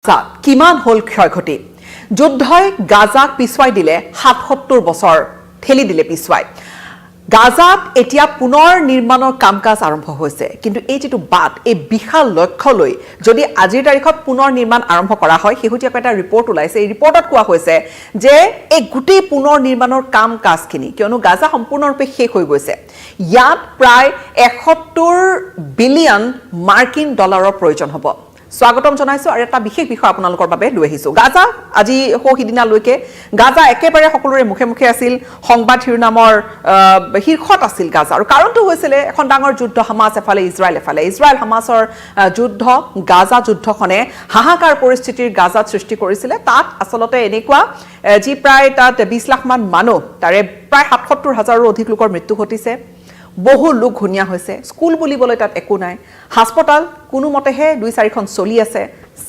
কিমান হল ক্ষয়ক্ষতি যুদ্ধই গাজাক পিছুৱাই দিলে ৭৭ বছৰ ঠেলি দিলে পিছুৱাই গাজাত এতিয়া পুনৰ নিৰ্মাণৰ কামকাজ আৰম্ভ হৈছে কিন্তু এই যেটো বাট এই বিশাল লক্ষ্য লৈ যদি আজিৰ তাৰিখত পুনৰ নিৰ্মাণ আৰম্ভ কৰা হয় হেহুটিয়া এটা ৰিপৰ্ট ওলাইছে এই ৰিপৰ্টত কোৱা হৈছে যে এই গুটি পুনৰ নিৰ্মাণৰ কামকাজখিনি কিয়নো গাজা সম্পূৰ্ণৰূপে শেষ হৈ গৈছে ইয়াত প্ৰায় ৭১ বিলিয়ন মাৰ্কিন ডলাৰৰ প্ৰয়োজন হ'ব স্বাগতম জনাইছো আৰু এটা বিশেষ বিষয় আপোনালোকৰ বাবে লৈ আহিছো গাজা আজি সিদিনালৈকে গাজা একেবাৰে সকলোৰে মুখে মুখে আছিল সংবাদ শিৰোনামৰ শীৰ্ষত আছিল গাজা আৰু কাৰণটো হৈছিল এখন ডাঙৰ যুদ্ধ হামাস এফালে ইজৰাইল হামাসৰ যুদ্ধ গাজা যুদ্ধখনে হাহাকাৰ পৰিস্থিতিৰ গাজাত সৃষ্টি কৰিছিল তাত আসলতে এনেকুৱা যি প্ৰায় তাত 20 লাখ মান মানুহ তাৰে প্ৰায় ৭৭,০০০ৰো অধিক লোকৰ মৃত্যু ঘটিছে বহু লোক ঘুনিয়া হৈছে স্কুল বুলিবলৈ তাত একো নাই হাস্পতাল কোনো মতেহে ২-৪খন চলি আছে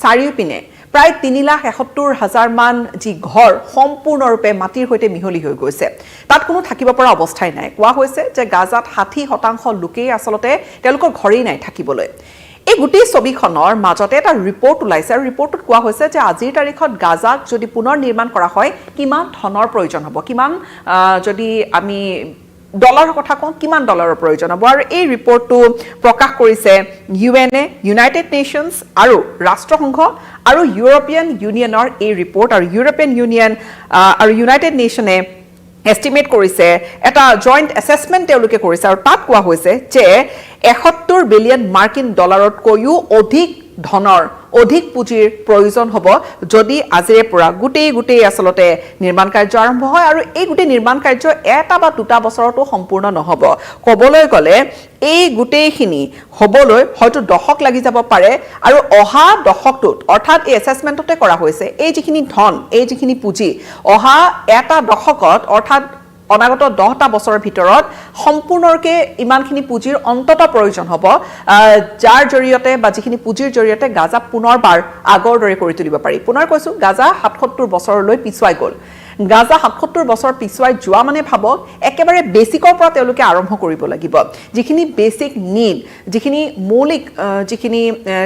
চাৰিওপিনে প্ৰায় ৩,৭১,০০০ মান যি ঘৰ সম্পূৰ্ণৰূপে মাটিৰ হৈতে মিহলি হৈ গৈছে তাত কোনো থাকিব পৰা অৱস্থাই নাই কোৱা হৈছে যে গাজাত ৬০% লোকেই আসলতে তেওঁলোকৰ ঘৰেই নাই থাকিবলৈ এই গোটেই ছবিখনৰ মাজতে এটা ৰিপৰ্ট ওলাইছে আৰু ৰিপৰ্টত কোৱা হৈছে যে আজিৰ তাৰিখত গাজাক যদি পুনৰ নিৰ্মাণ কৰা হয় কিমান ধনৰ প্ৰয়োজন হ'ব কিমান যদি আমি ডলাৰৰ কথা কওঁ কিমান ডলাৰৰ প্ৰয়োজন হ'ব আৰু এই ৰিপৰ্টটো প্ৰকাশ কৰিছে ইউএনএ ইউনাইটেড নেশ্যনছ আৰু ৰাষ্ট্ৰসংঘ আৰু ইউৰোপিয়ান ইউনিয়নৰ এই ৰিপৰ্ট আৰু ইউৰোপিয়ান ইউনিয়ন আৰু ইউনাইটেড নেশ্যনে এষ্টিমেট কৰিছে এটা জইণ্ট এছেছমেণ্ট তেওঁলোকে কৰিছে আৰু তাত কোৱা হৈছে যে ৭১ বিলিয়ন মাৰ্কিন ডলাৰতকৈও অধিক ধনৰ অধিক পুঁজিৰ প্ৰয়োজন হ'ব যদি আজিৰে পৰা গোটেই আসলতে নিৰ্মাণ কাৰ্য আৰম্ভ হয় আৰু এই গোটেই নিৰ্মাণ কাৰ্য এটা বা দুটা বছৰতো সম্পূৰ্ণ নহ'ব ক'বলৈ গ'লে এই গোটেইখিনি হ'বলৈ হয়তো দশক লাগি যাব পাৰে আৰু অহা দশকটোত অৰ্থাৎ এই এছেছমেণ্টতে কৰা হৈছে এই যিখিনি ধন এই যিখিনি পুঁজি অহা এটা দশকত অৰ্থাৎ অনাগত 10টা বছৰৰ ভিতৰত সম্পূৰ্ণৰকে ইমানখিনি পুঁজিৰ অন্তত প্ৰয়োজন হ'ব যাৰ জৰিয়তে বা যিখিনি পুঁজিৰ জৰিয়তে গাজা পুনৰবাৰ আগৰ দৰে কৰি তুলিব পাৰি পুনৰ কৈছো গাজা ৭৭ বছৰলৈ পিছুৱাই গ'ল গাজা ৭৭ বছৰ পিছুৱাই যোৱা মানে ভাবক একেবাৰে বেছিকৰ পৰা তেওঁলোকে আৰম্ভ কৰিব লাগিব যিখিনি বেছিক নিড যিখিনি মৌলিক যিখিনি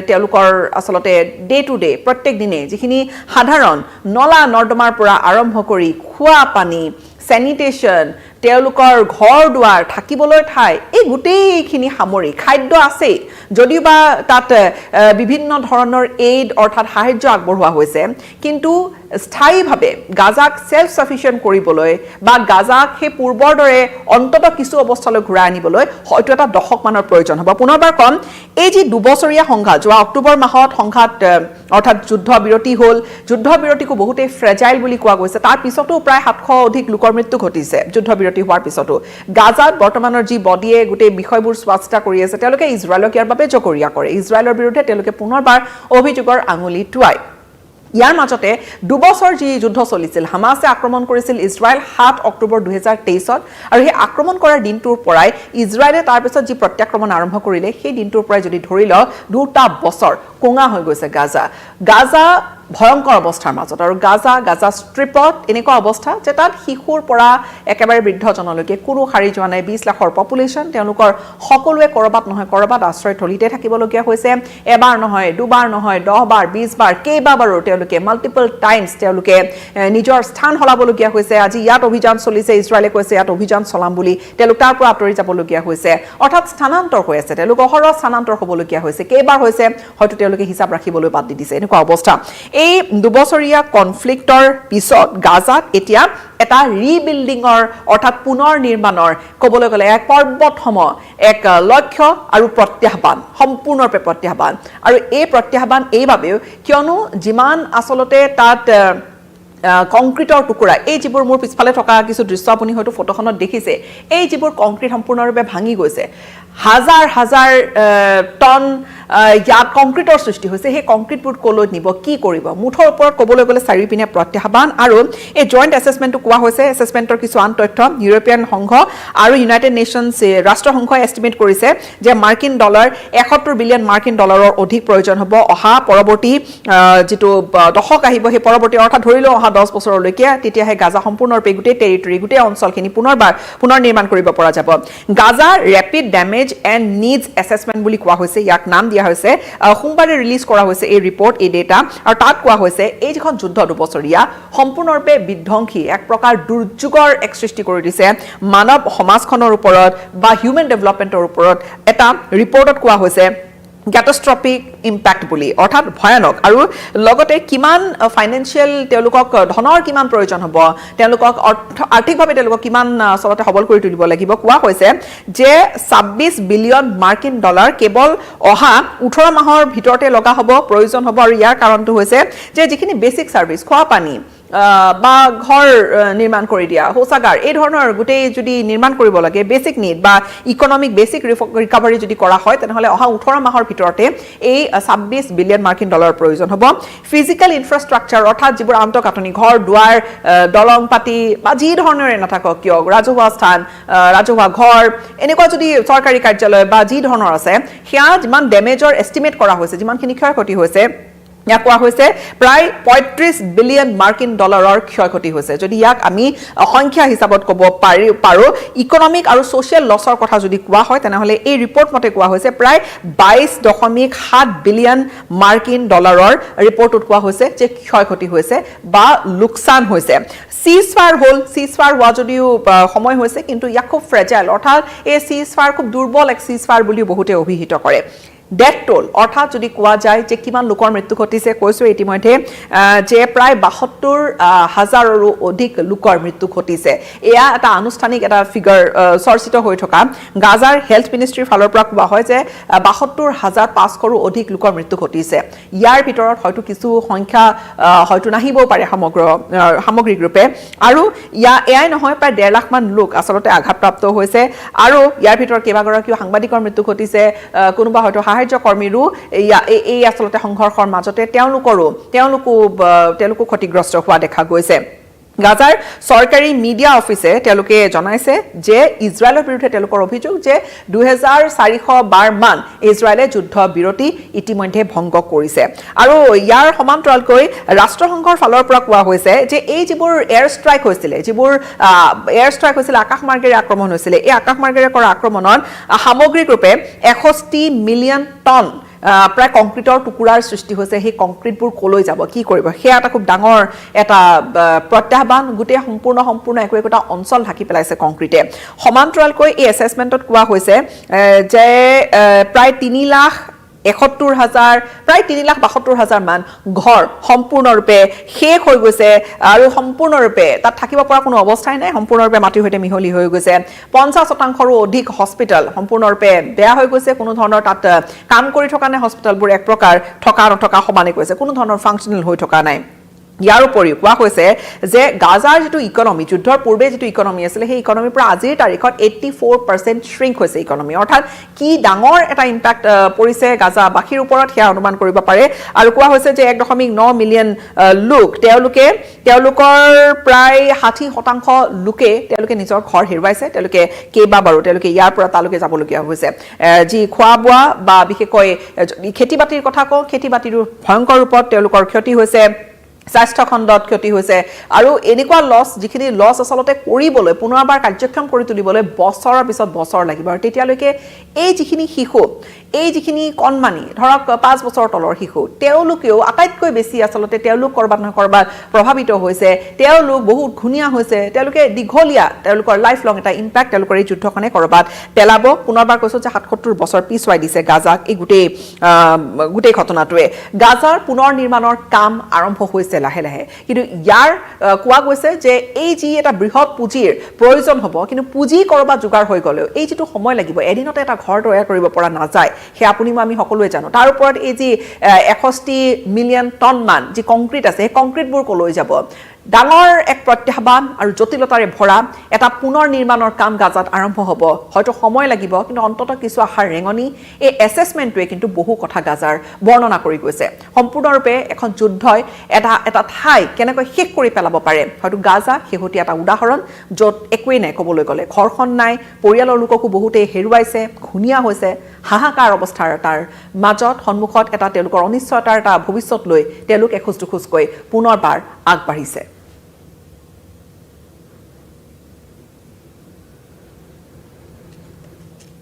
তেওঁলোকৰ আসলতে ডে টু ডে প্ৰত্যেক দিনে যিখিনি সাধাৰণ নলা নৰ্দমাৰ পৰা আৰম্ভ কৰি খোৱা পানী স্যানিটেশন তেওঁলোকৰ ঘৰ দুৱাৰ থাকিবলৈ ঠাই এই গোটেইখিনি সামৰি খাদ্য আছে যদিও বা তাত বিভিন্ন ধৰণৰ এইড অৰ্থাৎ সাহায্য আগবঢ়োৱা হৈছে কিন্তু স্থায়ীভাৱে গাজাক সেলফ সাফিচিয়েন্ট কৰিবলৈ বা গাজাক সেই পূৰ্বৰ দৰে অন্তত কিছু অৱস্থালৈ ঘূৰাই আনিবলৈ হয়তো এটা দশক মানৰ প্ৰয়োজন হ'ব পুনৰবাৰ কম এই যি দুবছৰীয়া সংঘাত যোৱা অক্টোবৰ মাহত সংঘাত অৰ্থাৎ যুদ্ধ বিৰতি হ'ল যুদ্ধ বিৰতিকো বহুতে ফ্ৰেজাইল বুলি কোৱা গৈছে তাৰ পিছতো প্ৰায় ৭০০ অধিক লোকৰ মৃত্যু ঘটিছে যুদ্ধ বিৰতি হোৱাৰ পিছতো গাজাত বৰ্তমানৰ যি বডিয়ে গোটেই বিষয়বোৰ চোৱাচিতা কৰি আছে তেওঁলোকে ইজৰাইলক ইয়াৰ বাবে জগৰীয়া কৰে ইজৰাইলৰ বিৰুদ্ধে তেওঁলোকে পুনৰবাৰ অভিযোগৰ আঙুলি টুৱায় ইয়াৰ মাজতে দুবছৰ যি যুদ্ধ চলিছিল হামাসে আক্ৰমণ কৰিছিল ইজৰাইল ৭ অক্টোবৰ ২০২৩ত আৰু সেই আক্ৰমণ কৰাৰ দিনটোৰ পৰাই ইজৰাইলে তাৰ পিছত যি প্ৰত্যাক্ৰমণ আৰম্ভ কৰিলে সেই দিনটোৰ পৰাই যদি ধৰি লওঁ ২টা বছৰ কোঙা হৈ গৈছে গাজা ভয়ংকৰ অৱস্থাৰ মাজত আৰু গাজা ষ্ট্ৰিপত এনেকুৱা অৱস্থা যে তাত শিশুৰ পৰা একেবাৰে বৃদ্ধজনলৈকে কোনো হাৰি যোৱা নাই 20 লাখৰ পপুলেশ্যন তেওঁলোকৰ সকলোৱে কৰবাত নহয় কৰবাত আশ্ৰয় থলীতে থাকিবলগীয়া হৈছে এবাৰ নহয় দুবাৰ নহয় 10 বাৰ 20 বাৰ কেইবাবাৰো তেওঁলোকে মাল্টিপল টাইমছ তেওঁলোকে নিজৰ স্থান হলাবলগীয়া হৈছে আজি ইয়াত অভিযান চলিছে ইজৰাইলে কৈছে ইয়াত অভিযান চলাম বুলি তেওঁলোক তাৰ পৰা আঁতৰি যাবলগীয়া হৈছে অৰ্থাৎ স্থানান্তৰ হৈ আছে তেওঁলোক অহৰহ স্থানান্তৰ হ'বলগীয়া হৈছে কেইবাৰ হৈছে হয়তো তেওঁলোকে হিচাপ ৰাখিবলৈ বাদ দি দিছে এনেকুৱা অৱস্থা এই দুবছৰীয়া কনফ্লিক্টৰ পিছত গাজাত এতিয়া এটা ৰিবিল্ডিঙৰ অৰ্থাৎ পুনৰ নিৰ্মাণৰ ক'বলৈ গ'লে এক পৰ্বতসম এক লক্ষ্য আৰু প্ৰত্যাহ্বান সম্পূৰ্ণৰূপে প্ৰত্যাহ্বান আৰু এই প্ৰত্যাহ্বান এইবাবেও কিয়নো যিমান আসলতে তাত কংক্ৰিটৰ টুকুৰা এই যিবোৰ মোৰ পিছফালে থকা কিছু দৃশ্য আপুনি হয়তো ফটোখনত দেখিছে এই যিবোৰ কংক্ৰিট সম্পূৰ্ণৰূপে ভাঙি গৈছে হাজাৰ টন ইয়াত কংক্ৰিটৰ সৃষ্টি হৈছে সেই কংক্ৰিটবোৰ কলৈ নিব কি কৰিব মুঠৰ ওপৰত ক'বলৈ গ'লে চাৰিওপিনে প্ৰত্যাহ্বান আৰু এই জইণ্ট এছেছমেণ্টটো কোৱা হৈছে এছেছমেণ্টৰ কিছু আন তথ্য ইউৰোপিয়ান সংঘ আৰু ইউনাইটেড নেশ্যনছ ৰাষ্ট্ৰসংঘই এষ্টিমেট কৰিছে যে মাৰ্কিন ডলাৰ ৭১ বিলিয়ন মাৰ্কিন ডলাৰৰ অধিক প্ৰয়োজন হ'ব অহা পৰৱৰ্তী যিটো দশক আহিব সেই পৰৱৰ্তী অৰ্থাৎ ধৰি লওঁ অহা 10 বছৰলৈকে তেতিয়াহে গাজা সম্পূৰ্ণৰূপে গোটেই টেৰিটৰি গোটেই অঞ্চলখিনি পুনৰ নিৰ্মাণ কৰিব পৰা যাব Gaza rapid damage damage and needs assessment বুলি কোৱা হৈছে, ইয়াক নাম দিয়া হৈছে। সোমবাৰে ৰিলিজ কৰা হৈছে এই ৰিপৰ্ট, এই ডেটা, আৰু তাত কোৱা হৈছে এই যিখন যুদ্ধ দুবছৰীয়া সম্পূৰ্ণৰূপে বিধ্বংসী, এক প্ৰকাৰ দুৰ্যোগৰ এক সৃষ্টি কৰি দিছে মানৱ সমাজখনৰ ওপৰত বা হিউমেন ডেভেলপমেণ্টৰ ওপৰত। এটা ৰিপৰ্টত কোৱা হৈছে ক্যাটাষ্ট্ৰফিক ইম্পেক্ট বুলি, অৰ্থাৎ ভয়ানক, আৰু লগতে কিমান ফাইনেন্সিয়েল তেওঁলোকক ধনৰ কিমান প্ৰয়োজন হ'ব, তেওঁলোকক আৰ্থিকভাৱে তেওঁলোকক কিমান আচলতে সবল কৰি তুলিব লাগিব। কোৱা হৈছে যে ২৬ বিলিয়ন মাৰ্কিন ডলাৰ কেৱল অহা ১৮ মাহৰ ভিতৰতে লগা হ'ব, প্ৰয়োজন হ'ব। আৰু ইয়াৰ কাৰণটো হৈছে যে যিখিনি বেছিক ছাৰ্ভিচ, খোৱা পানী বা ঘৰ নিৰ্মাণ কৰি দিয়া, শৌচাগাৰ, এই ধৰণৰ গোটেই যদি নিৰ্মাণ কৰিব লাগে, বেছিক নিড বা ইকনমিক বেছিক ৰিকভাৰী যদি কৰা হয়, তেনেহ'লে অহা ১৮ মাহৰ ভিতৰতে এই ২৬ বিলিয়ন মাৰ্কিন ডলাৰৰ প্ৰয়োজন হ'ব। ফিজিকেল ইনফ্ৰাষ্ট্ৰাকচাৰ, অৰ্থাৎ যিবোৰ আন্তঃগাঁথনি, ঘৰ দুৱাৰ, দলং পাতি বা যি ধৰণৰে নাথাকক কিয়, ৰাজহুৱা স্থান, ৰাজহুৱা ঘৰ, এনেকুৱা যদি চৰকাৰী কাৰ্যালয় বা যি ধৰণৰ আছে, সেয়া যিমান ডেমেজৰ এষ্টিমেট কৰা হৈছে, যিমানখিনি ক্ষয় ক্ষতি হৈছে, ইয়াক কোৱা হৈছে প্ৰায় ৩৫ বিলিয়ন মাৰ্কিন ডলাৰৰ ক্ষয়ক্ষতি হৈছে। যদি ইয়াক আমি সংখ্যা হিচাপত ক'ব পাৰোঁ, ইকনমিক আৰু ছ'চিয়েল লছৰ কথা যদি কোৱা হয়, তেনেহ'লে এই ৰিপৰ্ট মতে কোৱা হৈছে প্ৰায় ২২.৭ বিলিয়ন মাৰ্কিন ডলাৰৰ ৰিপৰ্টত কোৱা হৈছে যে ক্ষয়ক্ষতি হৈছে বা লোকচান হৈছে। চিজফায়াৰ হ'ল, চিজফায়াৰ হোৱা যদিও সময় হৈছে, কিন্তু ইয়াক খুব ফ্ৰেজাইল, অৰ্থাৎ এই চিজফায়াৰ খুব দুৰ্বল এক চিজফায়াৰ বুলিও বহুতে অভিহিত কৰে। ডেথ টোল, অৰ্থাৎ যদি কোৱা যায় যে কিমান লোকৰ মৃত্যু ঘটিছে, কৈছোঁ ইতিমধ্যে যে প্ৰায় ৭২,০০০ৰো অধিক লোকৰ মৃত্যু ঘটিছে। এয়া এটা আনুষ্ঠানিক এটা ফিগাৰ চৰ্চিত হৈ থকা। গাজাৰ হেল্থ মিনিষ্ট্ৰীৰ ফালৰ পৰা কোৱা হয় যে ৭২,৫০০ৰো অধিক লোকৰ মৃত্যু ঘটিছে। ইয়াৰ ভিতৰত হয়তো কিছু সংখ্যা হয়তো নাহিবও পাৰে সামগ্ৰিক ৰূপে। আৰু এয়াই নহয়, প্ৰায় ১.৫ লাখ মান লোক আচলতে আঘাতপ্ৰাপ্ত হৈছে, আৰু ইয়াৰ ভিতৰত কেইবাগৰাকীও সাংবাদিকৰ মৃত্যু ঘটিছে, কোনোবা হয়তো সাহায্যকৰ্মীৰো এই আচলতে সংঘৰ্ষৰ মাজতে তেওঁলোকো ক্ষতিগ্ৰস্ত হোৱা দেখা গৈছে। গাজাৰ চৰকাৰী মিডিয়া অফিচে তেওঁলোকে জনাইছে যে ইজৰাইলৰ বিৰুদ্ধে তেওঁলোকৰ অভিযোগ যে ২,৪০০ মান ইজৰাইলে যুদ্ধ বিৰতি ইতিমধ্যে ভংগ কৰিছে। আৰু ইয়াৰ সমান্তৰালকৈ ৰাষ্ট্ৰসংঘৰ ফালৰ পৰা কোৱা হৈছে যে এই যিবোৰ এয়াৰ ষ্ট্ৰাইক হৈছিলে, আকাশমাৰ্গেৰে আক্ৰমণ হৈছিলে, এই আকাশমাৰ্গেৰে কৰা আক্ৰমণত সামগ্ৰিকৰূপে ৬১ মিলিয়ন টন প্ৰায় কংক্ৰিটৰ টুকুৰাৰ সৃষ্টি হৈছে। সেই কংক্ৰিটবোৰ কলৈ যাব, কি কৰিব, সেয়া এটা খুব ডাঙৰ এটা প্ৰত্যাহ্বান। গোটেই সম্পূৰ্ণ একোটা অঞ্চল ঢাকি পেলাইছে কংক্ৰিটে। সমান্তৰালকৈ এই এছেছমেণ্টত কোৱা হৈছে যে প্ৰায় ৩,৭২,০০০ মান ঘৰ সম্পূৰ্ণৰূপে শেষ হৈ গৈছে, আৰু সম্পূৰ্ণৰূপে তাত থাকিব পৰা কোনো অৱস্থাই নাই, সম্পূৰ্ণৰূপে মাটিৰ সৈতে মিহলি হৈ গৈছে। ৫০%ৰো অধিক হস্পিটেল সম্পূৰ্ণৰূপে বেয়া হৈ গৈছে, কোনো ধৰণৰ তাত কাম কৰি থকা নাই, হস্পিটেলবোৰ এক প্ৰকাৰ থকা নথকা সমানে কৈছে, কোনো ধৰণৰ ফাংচনেল হৈ থকা নাই। ইয়াৰ উপৰিও কোৱা হৈছে যে গাজাৰ যিটো ইকনমি, যুদ্ধৰ পূৰ্বে যিটো ইকনমি আছিলে, সেই ইকনমিৰ পৰা আজিৰ তাৰিখত 84% শ্ৰিংক হৈছে ইকনমি। অৰ্থাৎ কি ডাঙৰ এটা ইম্পেক্ট পৰিছে গাজাবাসীৰ ওপৰত, সেয়া অনুমান কৰিব পাৰে। আৰু কোৱা হৈছে যে ১.৯ মিলিয়ন লোক, তেওঁলোকৰ প্ৰায় ৬০% লোকে তেওঁলোকে নিজৰ ঘৰ হেৰুৱাইছে, তেওঁলোকে ইয়াৰ পৰা তালৈকে যাবলগীয়া হৈছে। যি খোৱা বোৱা বা বিশেষকৈ খেতি বাতিৰ কথা কওঁ, খেতি বাতিৰো ভয়ংকৰ ৰূপত তেওঁলোকৰ ক্ষতি হৈছে, স্বাস্থ্য খণ্ডত ক্ষতি হৈছে। আৰু এনেকুৱা যিখিনি লছ আচলতে কৰিবলৈ, পুনৰবাৰ কাৰ্যক্ষম কৰি তুলিবলৈ বছৰৰ পিছত বছৰ লাগিব। আৰু তেতিয়ালৈকে এই যিখিনি শিশু, এই যিখিনি কণমানি, ধৰক ৫ বছৰৰ তলৰ শিশু, তেওঁলোকেও আটাইতকৈ বেছি আচলতে তেওঁলোক ক'ৰবাত নহয় ক'ৰবাত প্ৰভাৱিত হৈছে, তেওঁলোক বহুত ঘূণীয়া হৈছে, তেওঁলোকে দীঘলীয়া তেওঁলোকৰ লাইফ লং এটা ইম্পেক্ট তেওঁলোকৰ এই যুদ্ধখনে ক'ৰবাত পেলাব। পুনৰবাৰ কৈছোঁ যে ৭৭ বছৰ পিছুৱাই দিছে গাজাক এই গোটেই ঘটনাটোৱে। গাজাৰ পুনৰ নিৰ্মাণৰ কাম আৰম্ভ হৈছে লাহে লাহে, কিন্তু ইয়াৰ কোৱা গৈছে যে এই যি এটা বৃহৎ পুঁজিৰ প্ৰয়োজন হ'ব, কিন্তু পুঁজি ক'ৰবাত যোগাৰ হৈ গ'লেও এই যিটো সময় লাগিব, এদিনতে এটা ঘৰ তৈয়াৰ কৰিব পৰা নাযায়, সেয়া আমি সকলোৱে জানো। তাৰ ওপৰত এই যি ৬১ মিলিয়ন টন মান যি কংক্ৰিট আছে, সেই কংক্ৰিটবোৰ কলৈ যাব? ডাঙৰ এক প্ৰত্যাহ্বান আৰু জটিলতাৰে ভৰা এটা পুনৰ নিৰ্মাণৰ কাম গাজাত আৰম্ভ হ'ব। হয়তো সময় লাগিব, কিন্তু অন্ততঃ কিছু আশাৰ ৰেঙনি। এই এছেছমেণ্টটোৱে কিন্তু বহু কথা গাজাৰ বৰ্ণনা কৰি গৈছে। সম্পূৰ্ণৰূপে এখন যুদ্ধই এটা ঠাই কেনেকৈ শেষ কৰি পেলাব পাৰে। হয়তো গাজা শেহতীয়া এটা উদাহৰণ, য'ত একোৱেই নাই ক'বলৈ গ'লে, ঘৰখন নাই, পৰিয়ালৰ লোককো বহুতেই হেৰুৱাইছে, ঘূণীয়া হৈছে, হাহাকাৰ অৱস্থাৰ তাৰ মাজত সন্মুখত এটা তেওঁলোকৰ অনিশ্চয়তাৰ এটা ভৱিষ্যত লৈ তেওঁলোক এখোজ দুখোজকৈ পুনৰবাৰ আগবাঢ়িছে।